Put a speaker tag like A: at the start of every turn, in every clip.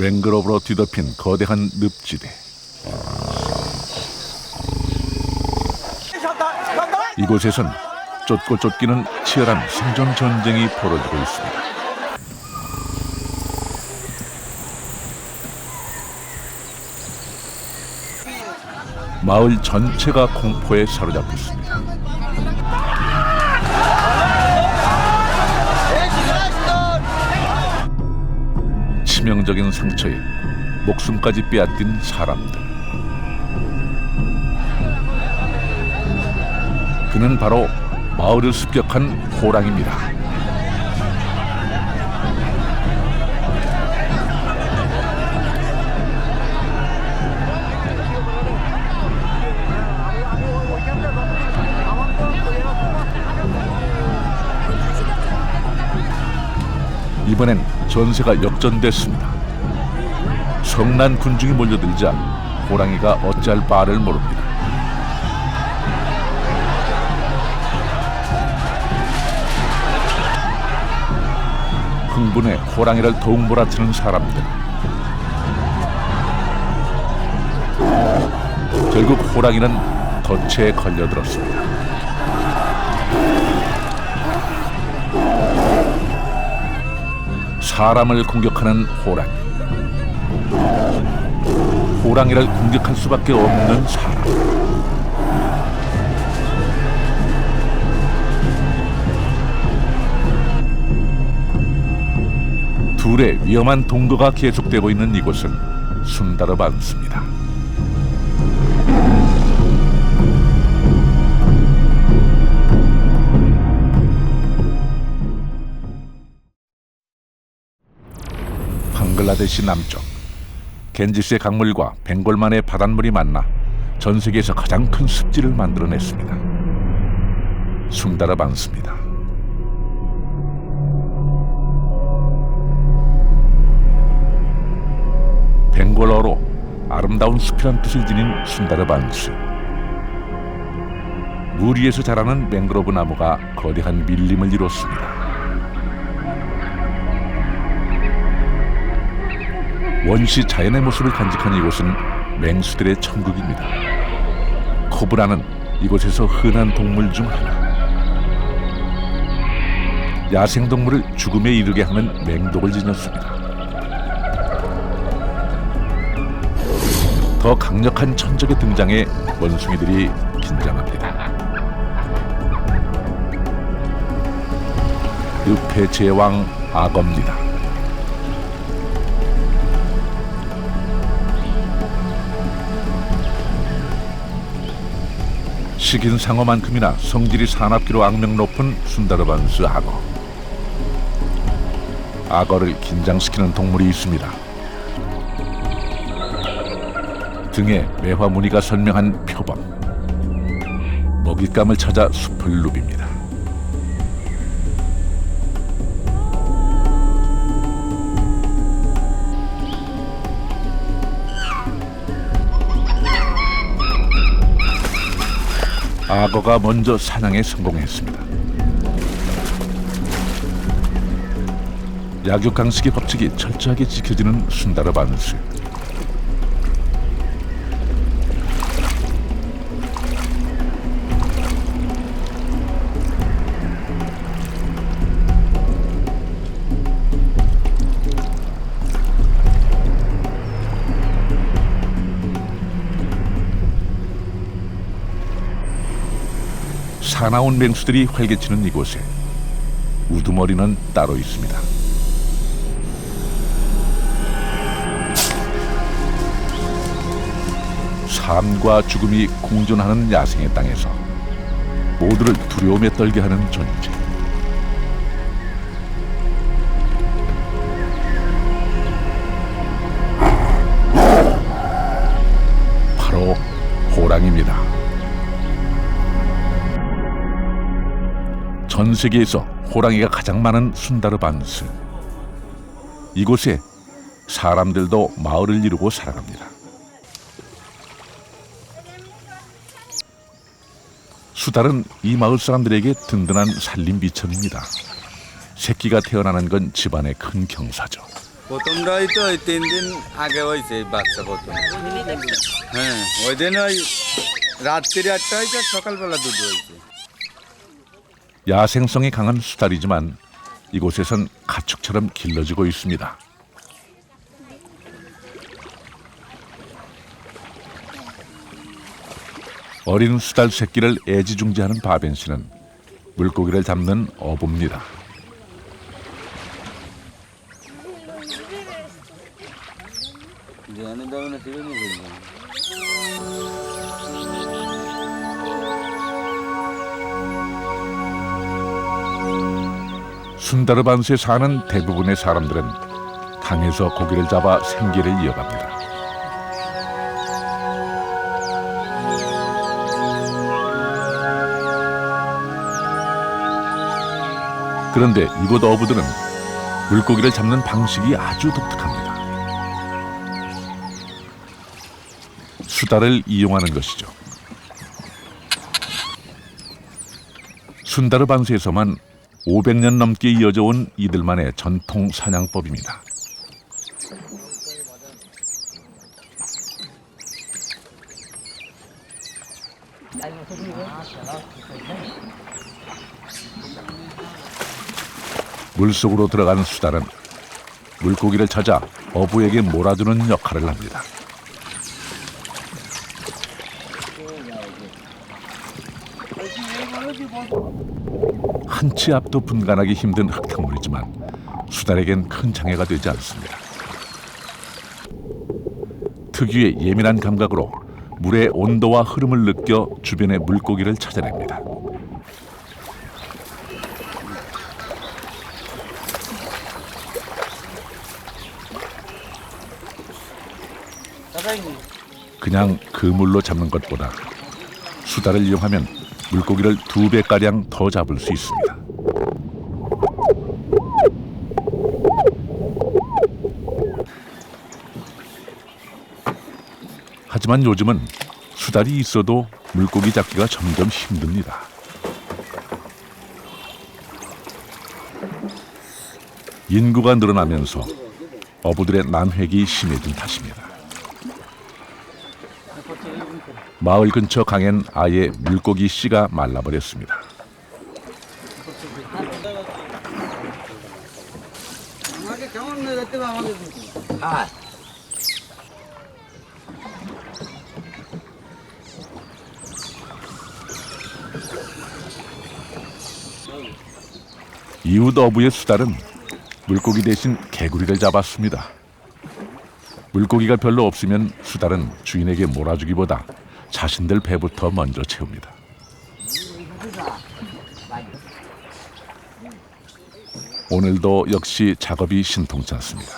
A: 맹그로브로 뒤덮인 거대한 늪지대. 이곳에선 쫓고 쫓기는 치열한 생존 전쟁이 벌어지고 있습니다. 마을 전체가 공포에 사로잡혔습니다. 치명적인 상처에 목숨까지 빼앗긴 사람들. 그는 바로 마을을 습격한 호랑이입니다. 이번엔 전세가 역전됐습니다. 성난 군중이 몰려들자 호랑이가 어찌할 바를 모릅니다. 흥분해 호랑이를 더욱 몰아치는 사람들. 결국 호랑이는 덫에 걸려들었습니다. 사람을 공격하는 호랑이. 호랑이를 공격할 수밖에 없는 사람. 둘의 위험한 동거가 계속되고 있는 이곳은 순다르반스입니다. 방글라데시 남쪽 겐지스의 강물과 벵골만의 바닷물이 만나 전 세계에서 가장 큰 습지를 만들어냈습니다. 순다르반스입니다. 벵골어로 아름다운 숲이란 뜻을 지닌 순다르반스. 물 위에서 자라는 맹그로브 나무가 거대한 밀림을 이뤘습니다. 원시 자연의 모습을 간직한 이곳은 맹수들의 천국입니다. 코브라는 이곳에서 흔한 동물 중 하나. 야생동물을 죽음에 이르게 하는 맹독을 지녔습니다. 더 강력한 천적의 등장에 원숭이들이 긴장합니다. 늪의 제왕 악어입니다. 식인 상어만큼이나 성질이 사납기로 악명 높은 순다르반스 악어. 악어를 긴장시키는 동물이 있습니다. 등에 매화 무늬가 선명한 표범. 먹잇감을 찾아 숲을 누빕니다. 악어가 먼저 사냥에 성공했습니다. 약육강식의 법칙이 철저하게 지켜지는 순다르반스. 사나운 맹수들이 활개치는 이곳에 우두머리는 따로 있습니다. 삶과 죽음이 공존하는 야생의 땅에서 모두를 두려움에 떨게 하는 존재. 바로 호랑이입니다. 전 세계에서 호랑이가 가장 많은 순다르반스. 이곳에 사람들도 마을을 이루고 살아갑니다. 수달은 이 마을 사람들에게 든든한 살림비천입니다. 새끼가 태어나는 건 집안의 큰 경사죠.
B: প্রথমটাই তো ওই 3 দিন আগে হয়েছে এই বাচ্চা প্রথম। হ্যাঁ, ওই দিন ওই রাত্রি 8টা হয়েছে, সকালবেলা 2টো হয়েছে।
A: 야생성이 강한 수달이지만 이곳에선 가축처럼 길러지고 있습니다. 어린 수달 새끼를 애지중지하는 바벤 씨는 물고기를 잡는 어부입니다. 순다르반스에 사는 대부분의 사람들은 강에서 고기를 잡아 생계를 이어갑니다. 그런데 이곳 어부들은 물고기를 잡는 방식이 아주 독특합니다. 수달을 이용하는 것이죠. 순다르반스에서만 500년 넘게 이어져 온 이들만의 전통 사냥법입니다. 물속으로 들어가는 수달은 물고기를 찾아 어부에게 몰아주는 역할을 합니다. 한 치 앞도 분간하기 힘든 흙탕물이지만 수달에겐 큰 장애가 되지 않습니다. 특유의 예민한 감각으로 물의 온도와 흐름을 느껴 주변의 물고기를 찾아냅니다. 그냥 그물로 잡는 것보다 수달을 이용하면 물고기를 2배가량 더 잡을 수 있습니다. 하지만 요즘은 수달이 있어도 물고기 잡기가 점점 힘듭니다. 인구가 늘어나면서 어부들의 난획이 심해진 탓입니다. 마을 근처 강엔 아예 물고기 씨가 말라버렸습니다. 이웃 어부의 수달은 물고기 대신 개구리를 잡았습니다. 물고기가 별로 없으면 수달은 주인에게 몰아주기보다 자신들 배부터 먼저 채웁니다. 오늘도 역시 작업이 신통치 않습니다.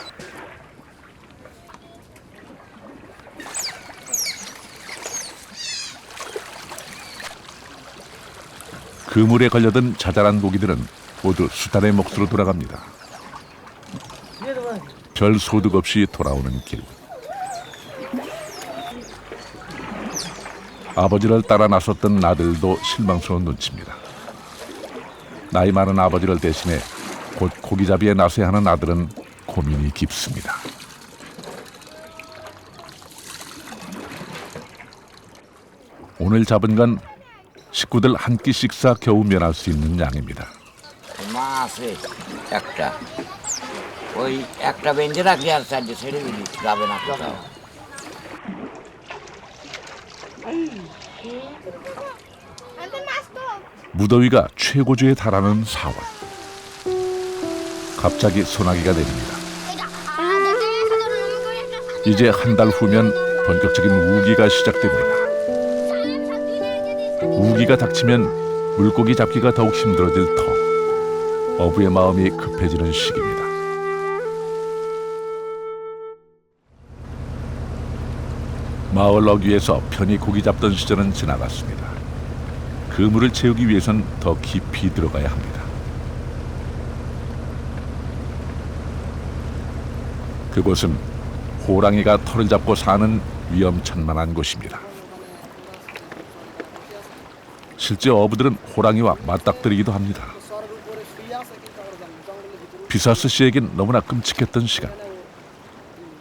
A: 그물에 걸려든 자잘한 고기들은 모두 수달의 몫으로 돌아갑니다. 별 소득 없이 돌아오는 길. 아버지를 따라 나섰던 아들도 실망스러운 눈치입니다. 나이 많은 아버지를 대신해 곧 고기잡이에 나서야 하는 아들은 고민이 깊습니다. 오늘 잡은 건 식구들 한 끼 식사 겨우 면할 수 있는 양입니다.
C: মাছে একটা ওই একটা বেঁধে রাখলে আর চারটে ছেড়ে দিলি যাবে না কোথাও।
A: 무더위가 최고조에 달하는 4월. 갑자기 소나기가 내립니다. 이제 한 달 후면 본격적인 우기가 시작됩니다. 우기가 닥치면 물고기 잡기가 더욱 힘들어질 터. 어부의 마음이 급해지는 시기입니다. 마을 어귀에서 편히 고기 잡던 시절은 지나갔습니다. 그물을 채우기 위해선 더 깊이 들어가야 합니다. 그곳은 호랑이가 털을 잡고 사는 위험천만한 곳입니다. 실제 어부들은 호랑이와 맞닥뜨리기도 합니다. 비사스 씨에겐 너무나 끔찍했던 시간.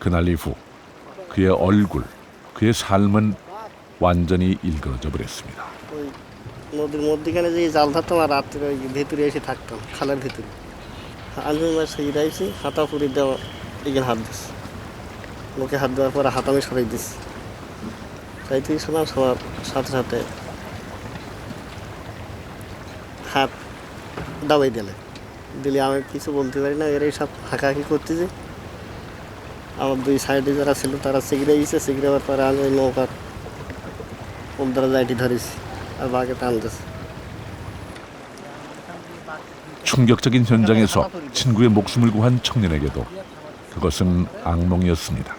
A: 그날 이후 그의 얼굴, 그의 삶은 완전히 일그러져 버렸습니다.
D: ওই নদীর মধ্যখানে যে জাল ধরতাম আর রাত্রে ওই ভেতরে এসে থাকতাম খালের ভেতরে আমি আমার সেই রাইছি হাতা পুরি দেওয়া এখানে হাত দিস মুখে হাত দেওয়ার পরে হাত আমি সরাই দিস সাইতে শোনাম সবার সাথে সাথে হাত দাবাই দিলে আমি কিছু বলতে পারি না এরাই সব হাঁকাহাঁকি করতেছে আমার দুই সাইডে যারা ছিল তারা সিগড়ে গেছে সিগড়ে হওয়ার পরে আমি ওই নৌকার ওলদারা যাইটি ধরেছি আর বাঘে টানতেছে.
A: 충격적인 현장에서 친구의 목숨을 구한 청년에게도 그것은 악몽이었습니다.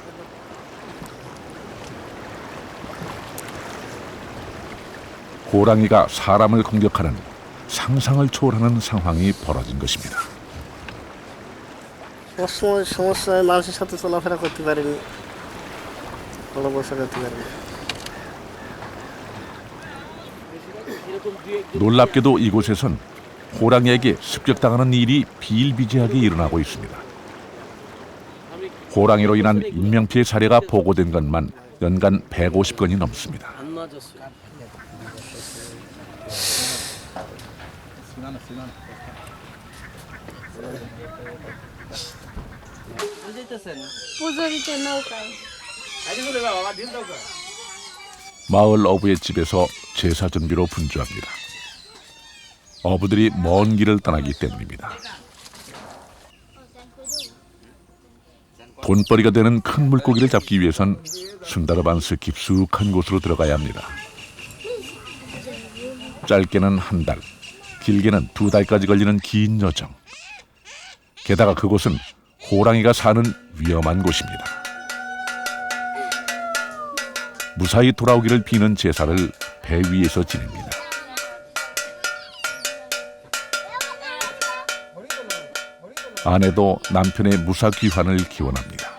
A: 호랑이가 사람을 공격하는 상상을 초월하는 상황이 벌어진 것입니다.
D: সবসময় সমস্যায় মানুষের সাথে চলাফেরা করতে পারিনি ভালো বসা করতে পারিনি.
A: 놀랍게도 이곳에선 호랑이에게 습격당하는 일이 비일비재하게 일어나고 있습니다. 호랑이로 인한 인명피해 사례가 보고된 것만 연간 150건이 넘습니다.
E: পুজো দিতে নৌকায়
A: 마을 어부의 집에서 제사 준비로 분주합니다. 어부들이 먼 길을 떠나기 때문입니다. 돈벌이가 되는 큰 물고기를 잡기 위해선 순다르반스 깊숙한 곳으로 들어가야 합니다. 짧게는 한 달, 길게는 2달까지 걸리는 긴 여정. 게다가 그곳은 호랑이가 사는 위험한 곳입니다. 무사히 돌아오기를 비는 제사를 배 위에서 지냅니다. 아내도 남편의 무사 귀환을 기원합니다.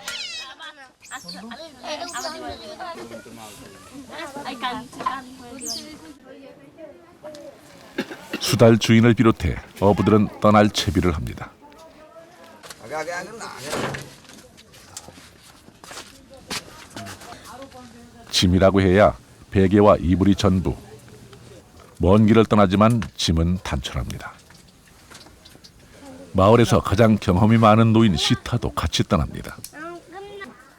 A: 수달 주인을 비롯해 어부들은 떠날 채비를 합니다. 짐이라고 해야 베개와 이불이 전부. 먼 길을 떠나지만 짐은 단촐합니다. 마을에서 가장 경험이 많은 노인 시타도 같이 떠납니다.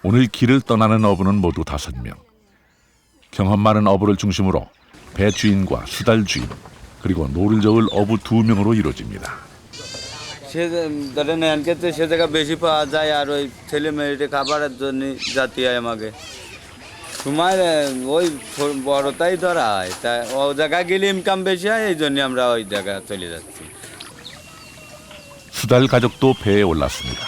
A: 오늘 길을 떠나는 어부는 모두 5명. 경험 많은 어부를 중심으로 배 주인과 수달 주인 그리고 노를 저을 어부 2명으로 이루어집니다.
B: সে ধরেন এনকে তো সে জায়গা বেশি পাওয়া যায় আর ওই ছেলে মেয়েদের খাবারের জন্য যাতে হয় আমাকে সময় ওই বড়টাই ধরা হয় তা ও জায়গায় গেলে ইনকাম বেশি হয় এই জন্য আমরা ওই জায়গায় চলে যাচ্ছি.
A: 수달 가족도 배에 올랐습니다.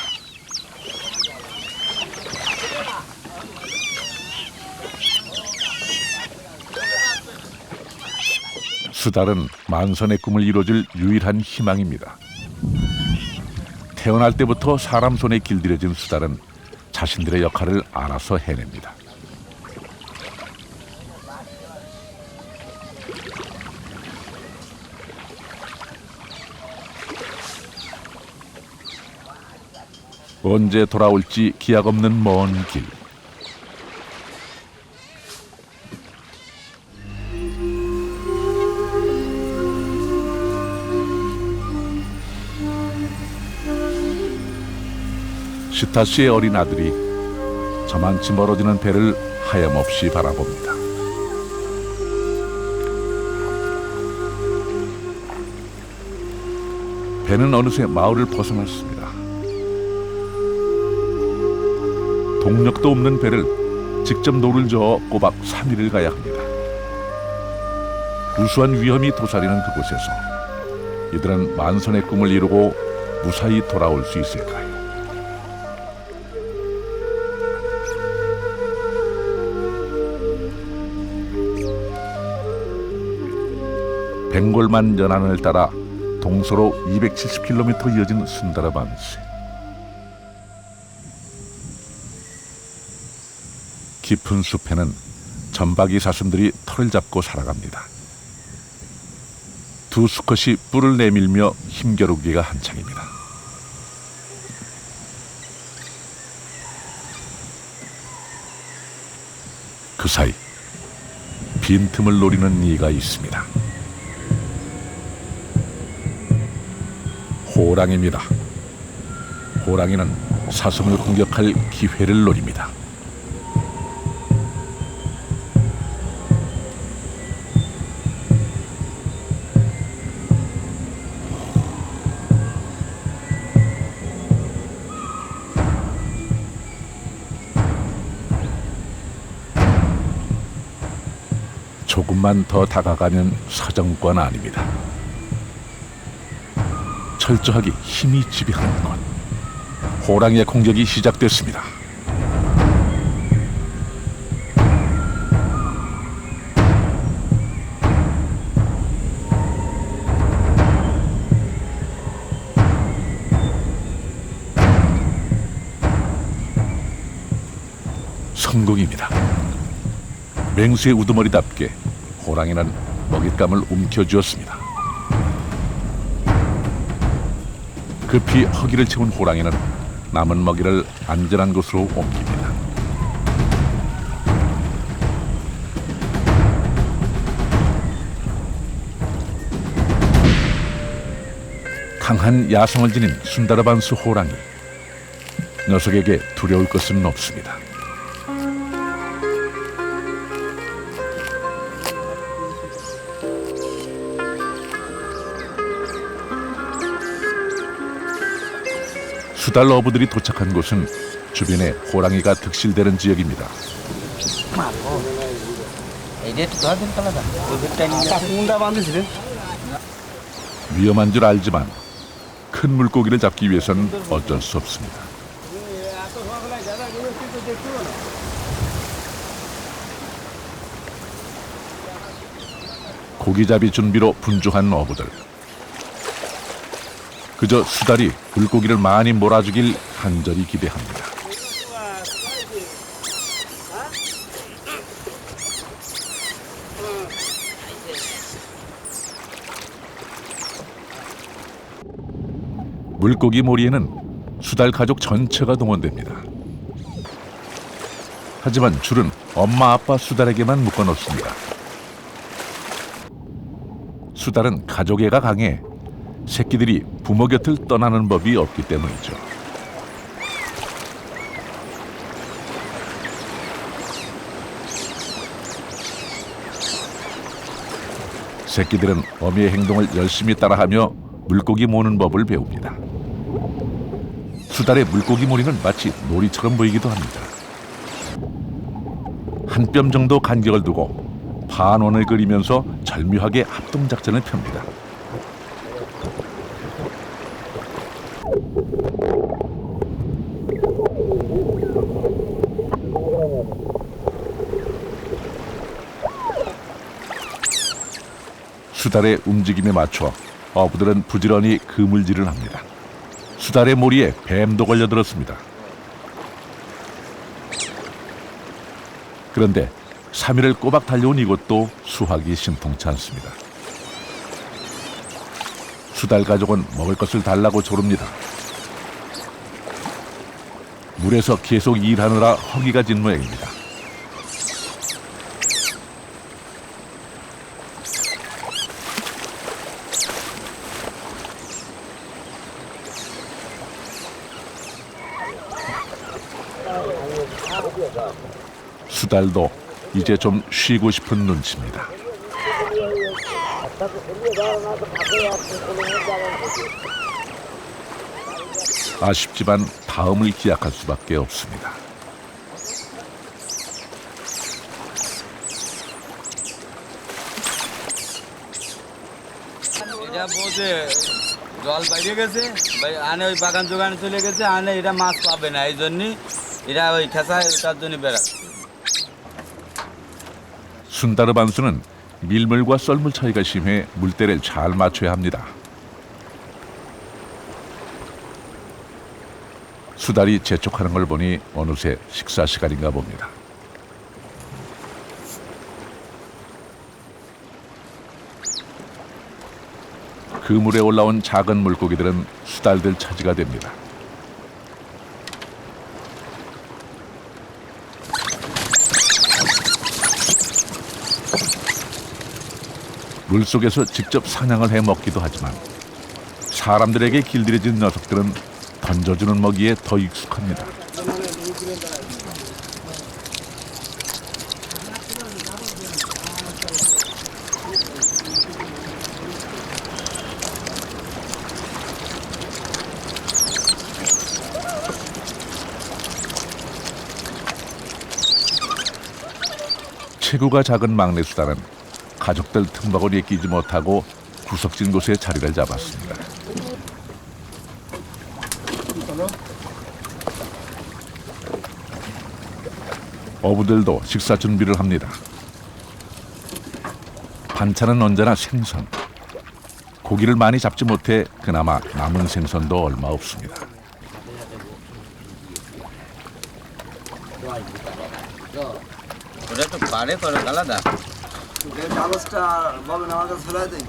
A: 수달은 만선의 꿈을 이뤄줄 유일한 희망입니다. 태어날 때부터 사람 손에 길들여진 수달은 자신들의 역할을 알아서 해냅니다. 언제 돌아올지 기약 없는 먼 길. 시타 씨의 어린 아들이 저만치 멀어지는 배를 하염없이 바라봅니다. 배는 어느새 마을을 벗어났습니다. 동력도 없는 배를 직접 노를 저어 꼬박 3일을 가야 합니다. 무수한 위험이 도사리는 그곳에서 이들은 만선의 꿈을 이루고 무사히 돌아올 수 있을까요? 벵골만 연안을 따라 동서로 270km 이어진 순다르반스. 깊은 숲에는 점박이 사슴들이 털을 잡고 살아갑니다. 두 수컷이 뿔을 내밀며 힘겨루기가 한창입니다. 그 사이 빈틈을 노리는 이가 있습니다. 호랑이입니다. 호랑이는 사슴을 공격할 기회를 노립니다. 조금만 더 다가가면 사정권 아닙니다. 철저하게 힘이 지배하는 것. 호랑이의 공격이 시작됐습니다. 성공입니다. 맹수의 우두머리답게 호랑이는 먹잇감을 움켜쥐었습니다. 급히 허기를 채운 호랑이는 남은 먹이를 안전한 곳으로 옮깁니다. 강한 야성을 지닌 순다르반스 호랑이. 녀석에게 두려울 것은 없습니다. 수달 어부들이 도착한 곳은 주변에 호랑이가 득실되는 지역입니다. 위험한 줄 알지만 큰 물고기를 잡기 위해서는 어쩔 수 없습니다. 고기잡이 준비로 분주한 어부들. 그저 수달이 물고기를 많이 몰아주길 간절히 기대합니다. 물고기 몰이에는 수달 가족 전체가 동원됩니다. 하지만 줄은 엄마 아빠 수달에게만 묶어놓습니다. 수달은 가족애가 강해 새끼들이 부모 곁을 떠나는 법이 없기 때문이죠. 새끼들은 어미의 행동을 열심히 따라하며 물고기 모는 법을 배웁니다. 수달의 물고기 몰이는 마치 놀이처럼 보이기도 합니다. 한 뼘 정도 간격을 두고 반원을 그리면서 절묘하게 합동작전을 펴니다. 수달의 움직임에 맞춰 어부들은 부지런히 그물질을 합니다. 수달의 모리에 뱀도 걸려들었습니다. 그런데 3일을 꼬박 달려온 이곳도 수확이 신통치 않습니다. 수달 가족은 먹을 것을 달라고 조릅니다. 물에서 계속 일하느라 허기가 진 모양입니다. 수달도 이제 좀 쉬고 싶은 눈치입니다. 아쉽지만 다음을 기약할 수밖에 없습니다.
B: এটা বোঝে জল বাইরে গেছে আনে ওই বাগান জোগানে চলে গেছে আনে এটা মাছ পাবে না এই জন্যই এরা ওই খেসায় তার জন্য বেড়াচ্ছে.
A: 순다르반수는 밀물과 썰물 차이가 심해 물때를 잘 맞춰야 합니다. 수달이 재촉하는 걸 보니 어느새 식사 시간인가 봅니다. 그물에 올라온 작은 물고기들은 수달들 차지가 됩니다. 물속에서 직접 사냥을 해 먹기도 하지만 사람들에게 길들여진 녀석들은 던져주는 먹이에 더 익숙합니다. 체구가 작은 막내 수달은 가족들 틈바구니에 끼지 못하고 구석진 곳에 자리를 잡았습니다. 어부들도 식사 준비를 합니다. 반찬은 언제나 생선. 고기를 많이 잡지 못해 그나마 남은 생선도 얼마 없습니다.
B: ওটা তো পারে করে আলাদা
F: কাগজটা বলেন আমাকে ফেলাই দেয়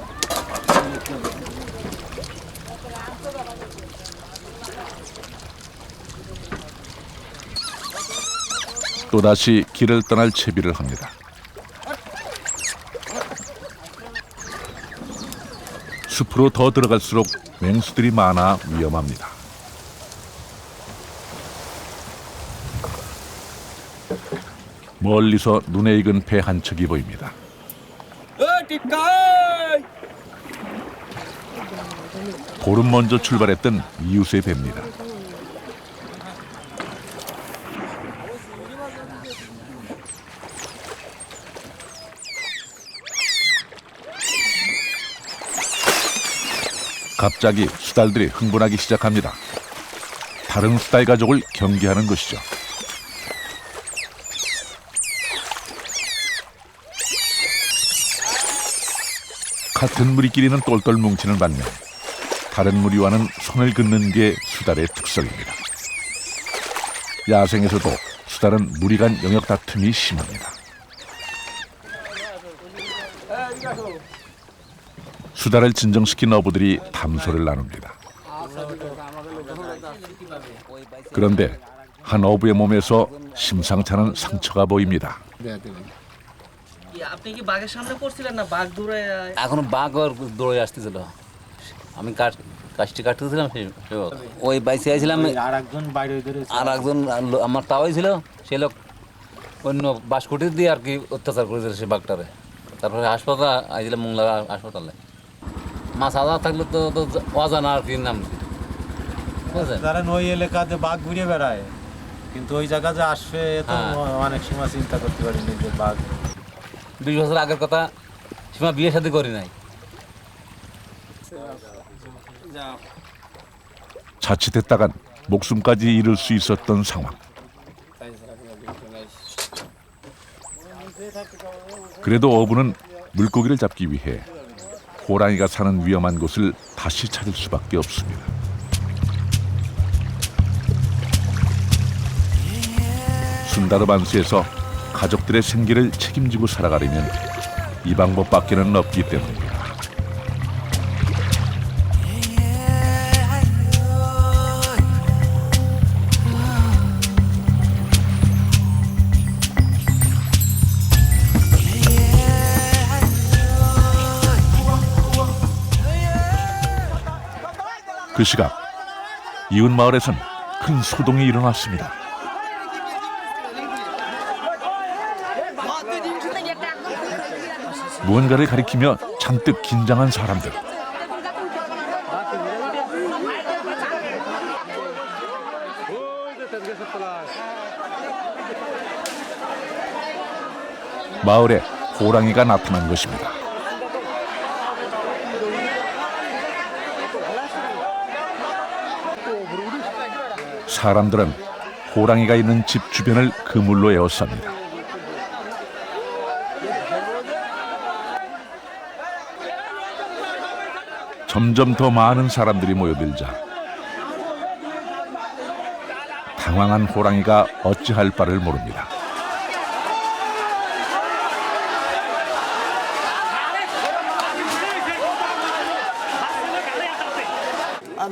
A: 또다시 길을 떠날 채비를 합니다. 숲으로 더 들어갈수록 맹수들이 많아 위험합니다. 멀리서 눈에 익은 배 한 척이 보입니다. 보름 먼저 출발했던 이웃의 배입니다. 갑자기 수달들이 흥분하기 시작합니다. 다른 수달 가족을 경계하는 것이죠. 같은 무리끼리는 똘똘 뭉치는 반면 다른 무리와는 손을 긋는 게 수달의 특성입니다. 야생에서도 수달은 무리 간 영역 다툼이 심합니다. 수달을 진정시킨 어부들이 담소를 나눕니다. 그런데 한 어부의 몸에서 심상치 않은 상처가 보입니다.
G: আপনি কি বাঘের সামনে পড়ছিলেন না বাঘ দূরে
H: এখন বাঘ ওর দৌড়ে আসতেছিল আমি কাজটি কাটতেছিলাম ওই বাইসে আইছিলাম আর একজন আমার তাওয়াই ছিল সে লোক অন্য বাঁশকুটি দিয়ে আর কি অত্যাচার করেছিল সে বাঘটারে তারপরে হাসপাতাল আইছিলাম মোংলা হাসপাতালে মাছ আলাদা থাকলে তো অজানা আর কি নাম
I: ধরেন ওই এলাকাতে বাঘ ঘুরে বেড়ায় কিন্তু ওই জায়গা যে আসবে তো অনেক সময় চিন্তা করতে পারিনি যে বাঘ
H: 20 বছর আগের কথা সীমা বিয়ে শাদী করি নাই
A: 자칫했다간 목숨까지 잃을 수 있었던 상황. 그래도 어부는 물고기를 잡기 위해 호랑이가 사는 위험한 곳을 다시 찾을 수밖에 없습니다. 순다르반스에서 가족들의 생계를 책임지고 살아가려면 이 방법밖에는 없기 때문입니다. 그 시각 이웃 마을에선 큰 소동이 일어났습니다. 무언가를 가리키며 잔뜩 긴장한 사람들. 마을에 호랑이가 나타난 것입니다. 사람들은 호랑이가 있는 집 주변을 그물로 에워쌉니다. 점점 더 많은 사람들이 모여들자 당황한 호랑이가 어찌할 바를 모릅니다.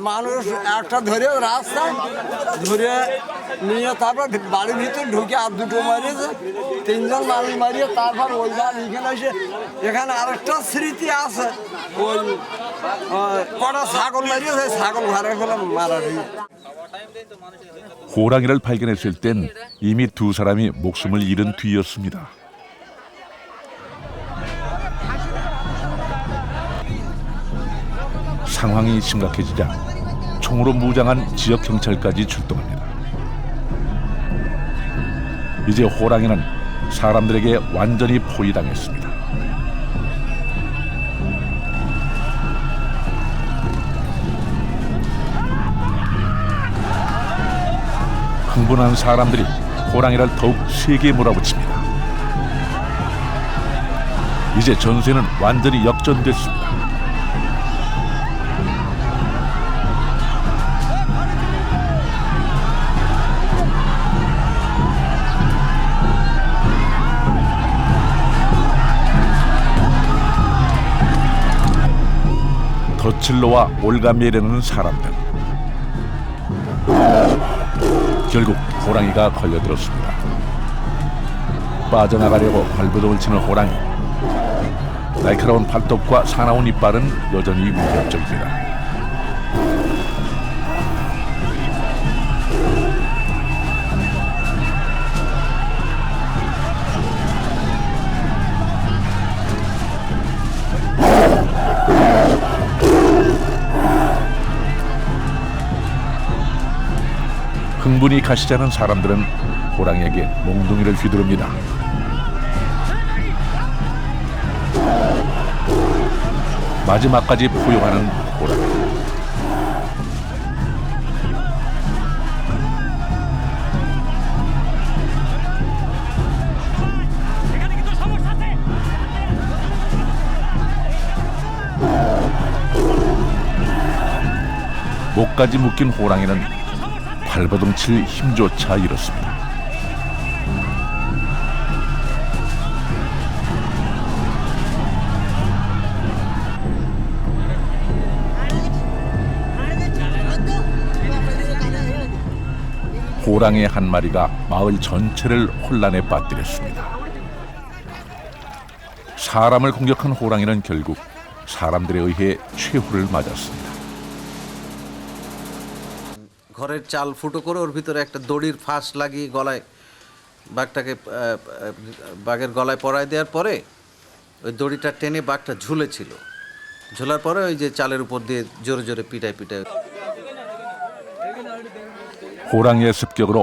F: মানুষ একটা ধরে রাস্তা ধরে নিয়ে তারপর বাড়ির ভিতরে ঢুকে আর দুটো মারিয়েছে, 3 জন মানুষ মারিয়ে তারপর ওই বার এখানে এসে এখানে আরেকটা স্মৃতি আছে, ওই কটা ছাগল মারিয়েছে, ছাগল ঘরে ফেলে মারা দিয়ে।
A: 호랑이를 발견했을 땐 이미 두 사람이 목숨을 잃은 뒤였습니다. 상황이 심각해지자 총으로 무장한 지역 경찰까지 출동합니다. 이제 호랑이는 사람들에게 완전히 포위당했습니다. 흥분한 사람들이 호랑이를 더욱 세게 몰아붙입니다. 이제 전세는 완전히 역전됐습니다. 덫을 놓아 올가매려는 사람들. 결국 호랑이가 걸려들었습니다. 빠져나가려고 발버둥을 치는 호랑이. 날카로운 발톱과 사나운 이빨은 여전히 위협적입니다. 흥분이 가시지 않은 사람들은 호랑이에게 몽둥이를 휘두릅니다. 마지막까지 포효하는 호랑이. 목까지 묶인 호랑이는 발버둥 칠 힘조차 잃었습니다. 호랑이 한 마리가 마을 전체를 혼란에 빠뜨렸습니다. 사람을 공격한 호랑이는 결국 사람들에 의해 최후를 맞았습니다.
J: ঘরের চাল ফুটো করে ওর ভিতরে একটা দড়ির ফাঁস লাগিয়ে গলায় বাঘটাকে বাঘের গলায় পরায় দেওয়ার পরে ওই দড়িটা টেনে বাঘটা ঝুলেছিল, ঝোলার পরে ওই যে চালের উপর দিয়ে জোরে জোরে পিটায়
A: 호랑이의 습격으로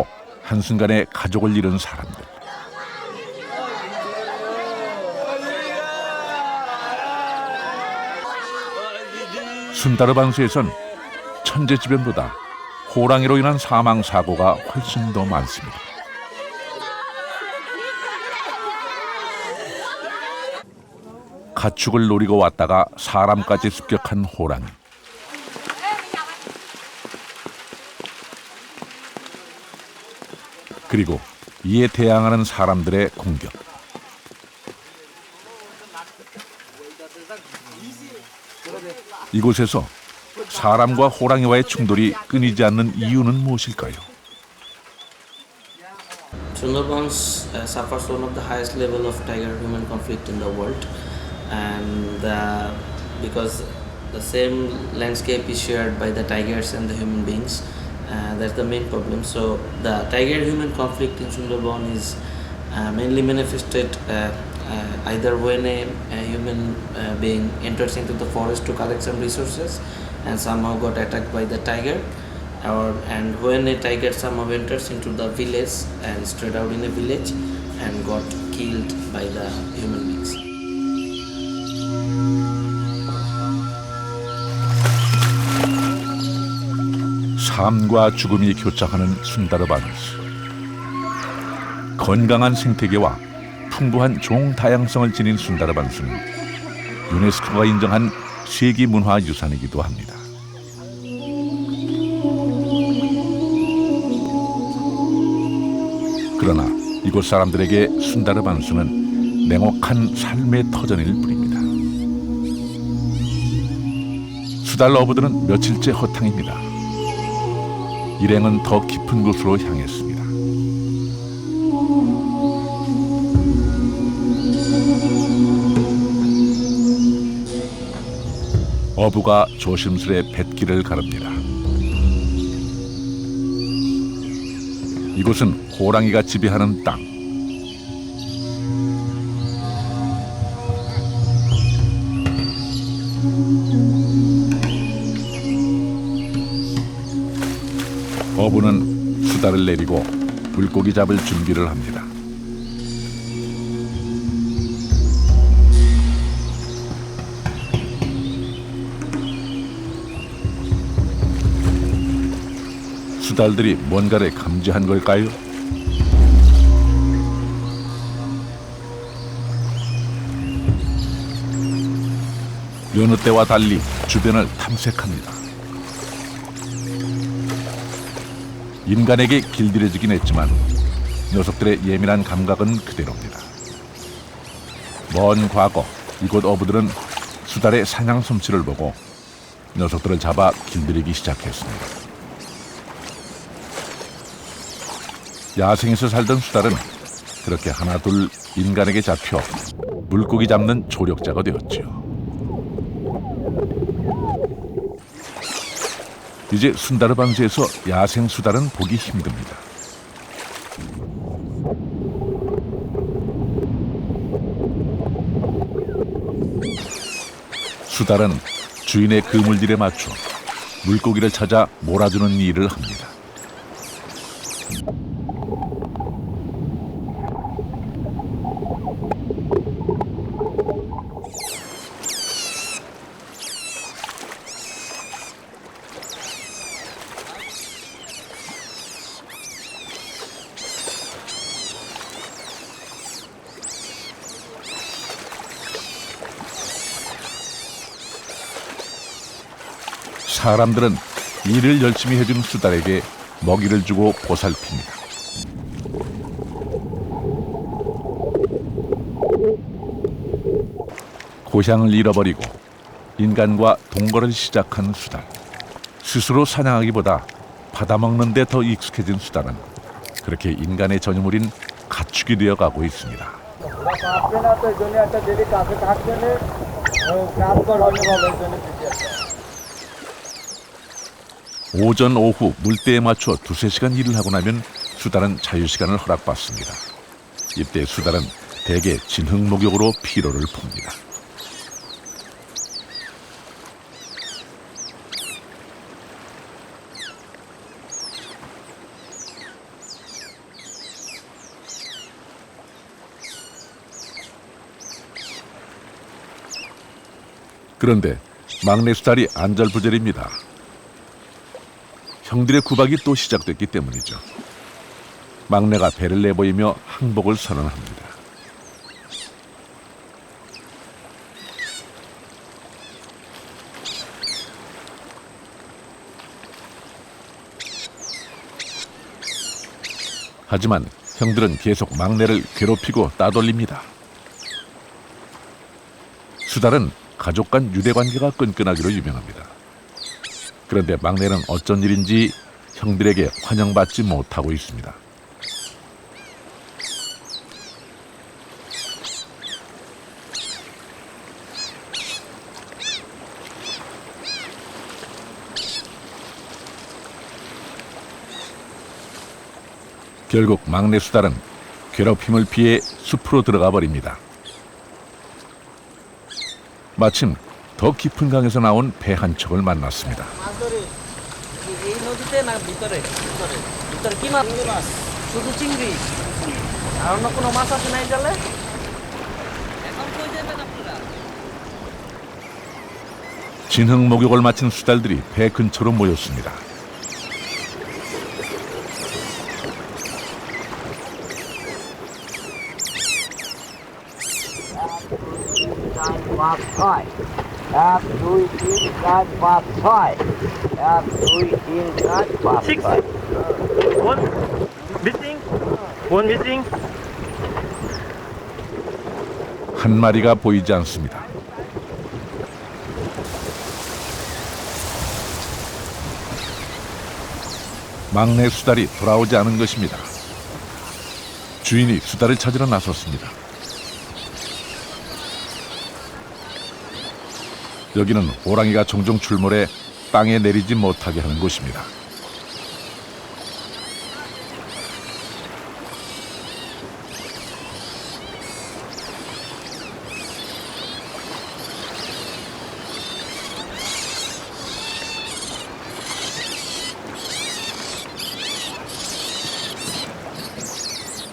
A: 한순간에 가족을 잃은 사람들. 순다르반수에선 천재지변보다 호랑이로 인한 사망 사고가 훨씬 더 많습니다. 가축을 노리고 왔다가 사람까지 습격한 호랑이. 그리고 이에 대항하는 사람들의 공격. 이곳에서 사람과 호랑이와의 충돌이 끊이지 않는 이유는 무엇일까요?
G: Sundarbans suffers one of the highest level of tiger-human conflict in the world, and because the same landscape is shared by the tigers and the human beings, that's the main problem. So the tiger-human conflict in Sundarban is mainly manifested either when a human being enters into the forest to collect some resources and somehow got attacked by the tiger, and when a tiger somehow enters into the village and strayed out in a village and got killed by the human beings.
A: 삶과 죽음이 교차하는 순다르반스. 건강한 생태계와 풍부한 종 다양성을 지닌 순다르반스는 유네스코가 인정한 세계문화유산이기도 합니다. 그러나 이곳 사람들에게 순다르반스는 냉혹한 삶의 터전일 뿐입니다. 수달 어부들은 며칠째 허탕입니다. 일행은 더 깊은 곳으로 향했습니다. 어부가 조심스레 뱃길을 가릅니다. 이곳은 호랑이가 지배하는 땅. 어부는 수달을 내리고 물고기 잡을 준비를 합니다. 수달들이 뭔가를 감지한 걸까요? 여느 때와 달리 주변을 탐색합니다. 인간에게 길들여지긴 했지만 녀석들의 예민한 감각은 그대로입니다. 먼 과거 이곳 어부들은 수달의 사냥 솜씨를 보고 녀석들을 잡아 길들이기 시작했습니다. 야생에서 살던 수달은 그렇게 하나둘 인간에게 잡혀 물고기 잡는 조력자가 되었지요. 이제 순다르 방지에서 야생 수달은 보기 힘듭니다. 수달은 주인의 그물질에 맞춰 물고기를 찾아 몰아주는 일을 합니다. 사람들은 일을 열심히 해준 수달에게 먹이를 주고 보살핍니다. 고향을 잃어버리고 인간과 동거를 시작한 수달. 스스로 사냥하기보다 받아먹는 데 더 익숙해진 수달은 그렇게 인간의 전유물인 가축이 되어가고 있습니다. 오전 오후 물때에 맞춰 두세 시간 일을 하고 나면 수달은 자유시간을 허락받습니다. 이때 수달은 대개 진흙 목욕으로 피로를 풉니다. 그런데 막내 수달이 안절부절입니다. 형들의 구박이 또 시작됐기 때문이죠. 막내가 배를 내보이며 항복을 선언합니다. 하지만 형들은 계속 막내를 괴롭히고 따돌립니다. 수달은 가족 간 유대관계가 끈끈하기로 유명합니다. 그런데 막내는 어쩐 일인지 형들에게 환영받지 못하고 있습니다. 결국 막내 수달은 괴롭힘을 피해 숲으로 들어가 버립니다. 마침 더 깊은 강에서 나온 배 한 척을 만났습니다.
K: এই নদীতে না ভিতরে ভিতরে কি মাছ শুধু চিংড়ি আর অন্য কোনো মাছ আছে না এই জলে এখন কই যাবেন আপনারা
A: 진흙 목욕을 마친 수달들이 배 근처로 모였습니다. 한 마리가 보이지 않습니다. 막내 수달이 돌아오지 않은 것입니다. 주인이 수달을 찾으러 나섰습니다. 여기는 호랑이가 종종 출몰해 땅에 내리지 못하게 하는 곳입니다.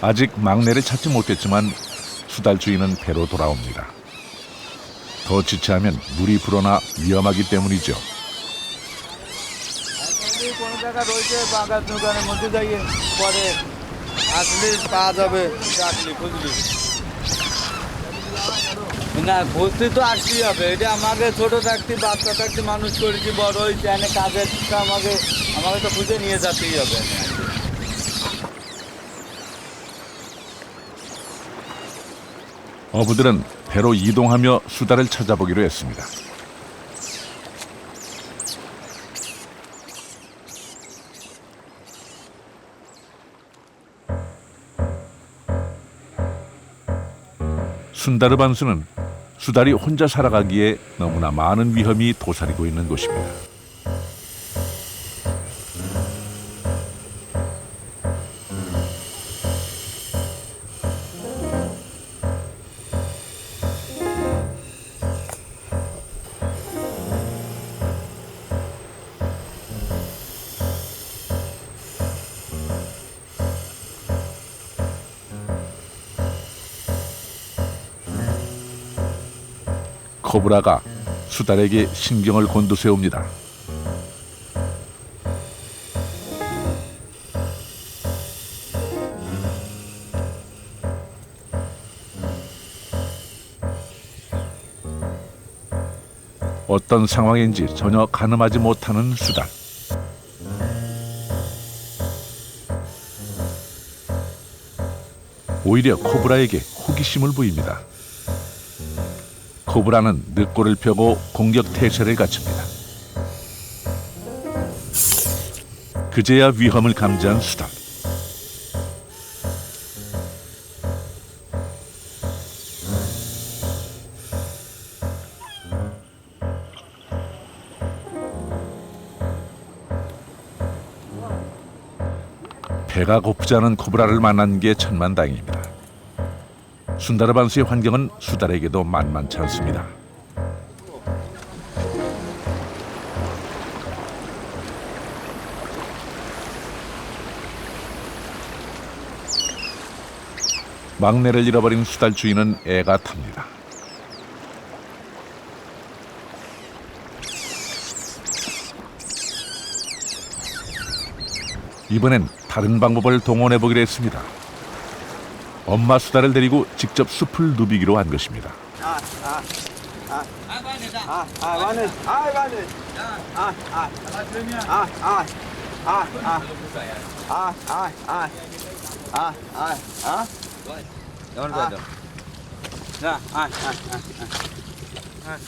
A: 아직 막내를 찾지 못했지만 수달 주인은 배로 돌아옵니다. 더 지체하면 물이 불어나 위험하기 때문이죠.
B: কোনো জায়গা রয়েছে বাগান দোকানের মধ্যে যাইয়ে পরে আসলে পাওয়া যাবে ডাকলি খুঁজলি না খুঁজতে তো আসতেই হবে। এটা আমাকে ছোট থাকতে বাচ্চা থাকতে মানুষ করেছি, বড় হয়েছে এনে কাজের আমাকে তো খুঁজে নিয়ে যেতেই হবে।
A: 어부들은 배로 이동하며 수달을 찾아보기로 했습니다. 순다르반수는 수달이 혼자 살아가기에 너무나 많은 위험이 도사리고 있는 곳입니다. 코브라가 수달에게 신경을 곤두세웁니다. 어떤 상황인지 전혀 가늠하지 못하는 수달. 오히려 코브라에게 호기심을 보입니다. 코브라는 늑골을 펴고 공격 태세를 갖춥니다. 그제야 위험을 감지한 수달. 배가 고프지 않은 코브라를 만난 게 천만다행입니다. 순다르반수의 환경은 수달에게도 만만치 않습니다. 막내를 잃어버린 수달 주인은 애가 탑니다. 이번엔 다른 방법을 동원해보기로 했습니다. 엄마 수달을 데리고 직접 숲을 누비기로 한 것입니다.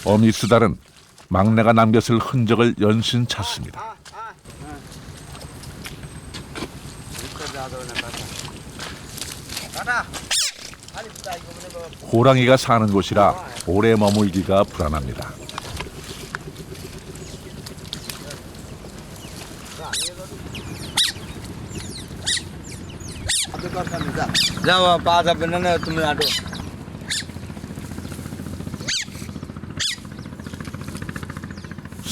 A: 어미 수달은 막내가 남겼을 흔적을 연신 찾습니다. 호랑이가 사는 곳이라 오래 머물기가 불안합니다.
B: যাও পা যাবে না তুমি আটো।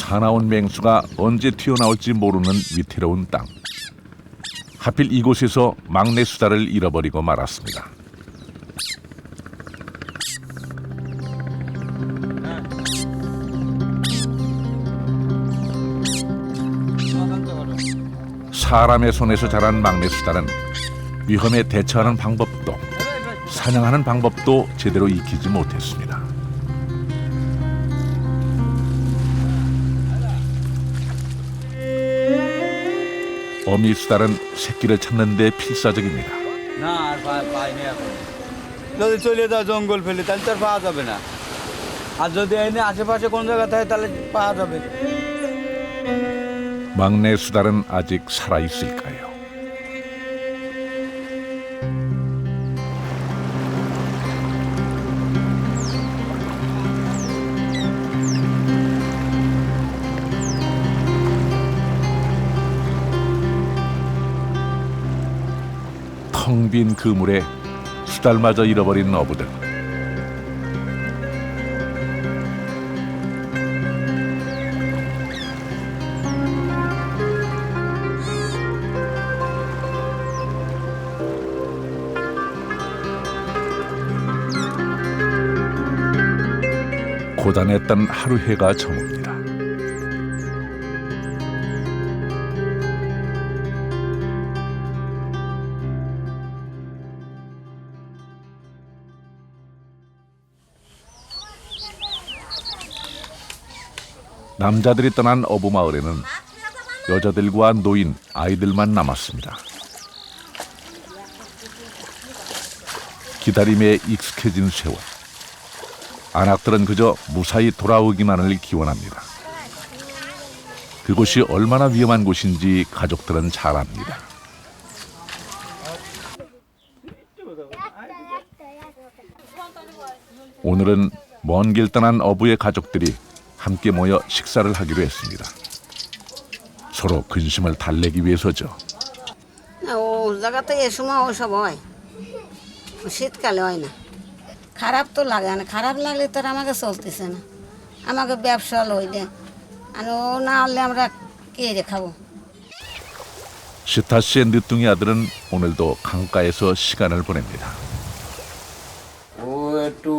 A: 사나운 맹수가 언제 튀어나올지 모르는 위태로운 땅. 하필 이곳에서 막내 수달을 잃어버리고 말았습니다. 사람의 손에서 자란 막내 수달은 위험에 대처하는 방법도 사냥하는 방법도 제대로 익히지 못했습니다. 어미 수달은 새끼를 찾는 데 필사적입니다.
B: না আর পাইনি এখন। যদি চলে যাও জঙ্গল ফেলে তাহলে তো আর পাওয়া যাবে না। আর যদি এনে আশেপাশে কোন জায়গা থাকে তাহলে পাওয়া যাবে।
A: 막내 수달은 아직 살아있을까요? 텅 빈 그물에 수달마저 잃어버린 어부들. 고단했던 하루 해가 저뭅니다. 남자들이 떠난 어부마을에는 여자들과 노인, 아이들만 남았습니다. 기다림에 익숙해진 세월. 안악들은 그저 무사히 돌아오기만을 기원합니다. 그곳이 얼마나 위험한 곳인지 가족들은 잘 압니다. 오늘은 먼 길 떠난 어부의 가족들이 함께 모여 식사를 하기로 했습니다. 서로 근심을 달래기 위해서죠.
E: জায়গাতে এ সময় ওসব হয়, শীতকালে হয় না। খারাপ তো লাগে না, খারাপ লাগলে তো আর আমাকে চলতেছে না, আমাকে ব্যবসা লইলে আর ও না হলে আমরা কে রে খাবো।
A: 시타 씨의 늦둥이 아들은 오늘도 강가에서 시간을 보냅니다.
C: ও একটু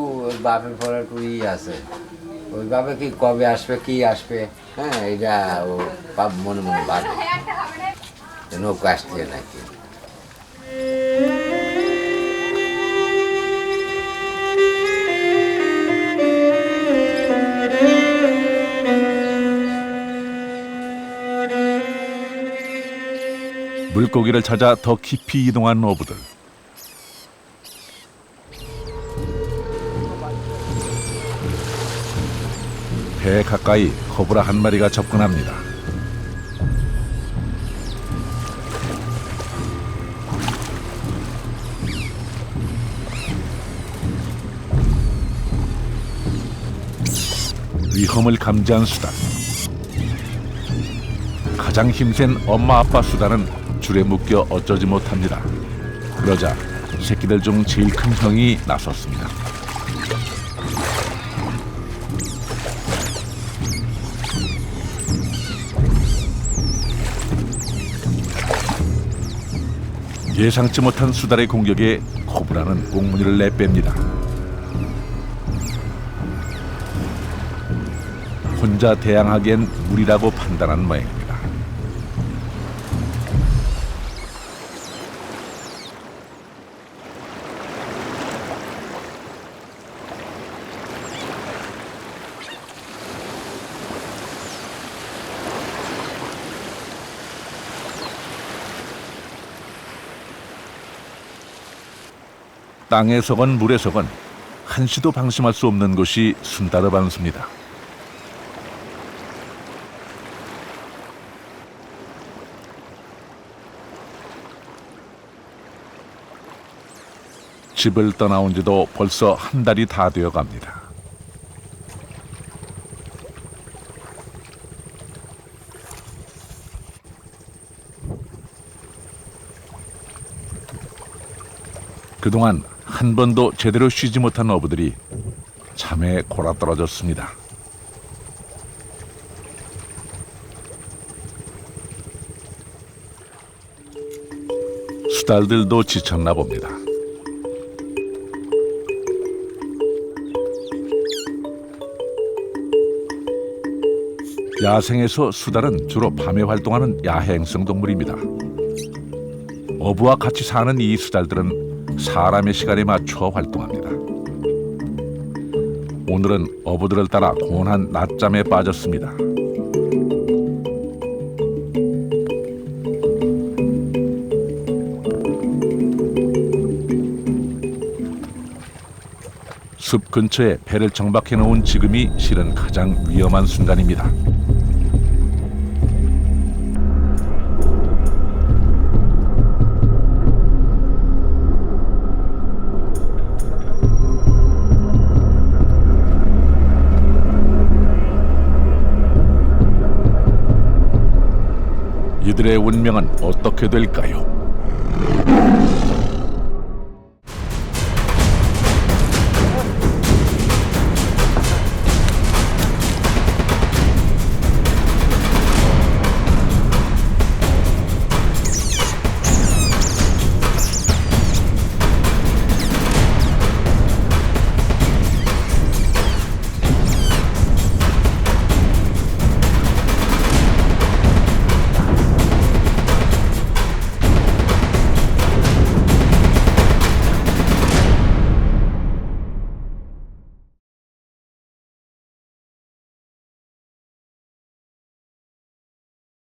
C: বাপের পরে একটু আছে, ওইভাবে কি কবে আসবে কি আসবে, হ্যাঁ এটা ও বাপ মনে মনে ভাবে নৌকা আসছে নাকি।
A: 물고기를 찾아 더 깊이 이동한 어부들. 배 가까이 거브라 한 마리가 접근합니다. 위험을 감지한 수달. 가장 힘센 엄마 아빠 수달은 줄에 묶여 어쩌지 못합니다. 그러자 새끼들 중 제일 큰 형이 나섰습니다. 예상치 못한 수달의 공격에 코브라는 꽁무니를 내뺍니다. 혼자 대항하기엔 무리라고 판단한 모양입니다. 땅에서건 물에서건 한시도 방심할 수 없는 곳이 순다르반수입니다. 집을 떠나온 지도 벌써 한 달이 다 되어 갑니다. 그동안 한 번도 제대로 쉬지 못한 어부들이 잠에 골아떨어졌습니다. 수달들도 지쳤나 봅니다. 야생에서 수달은 주로 밤에 활동하는 야행성 동물입니다. 어부와 같이 사는 이 수달들은 사람의 시간에 맞춰 활동합니다. 오늘은 어부들을 따라 고온한 낮잠에 빠졌습니다. 숲 근처에 배를 정박해 놓은 지금이 실은 가장 위험한 순간입니다. 이들의 운명은 어떻게 될까요?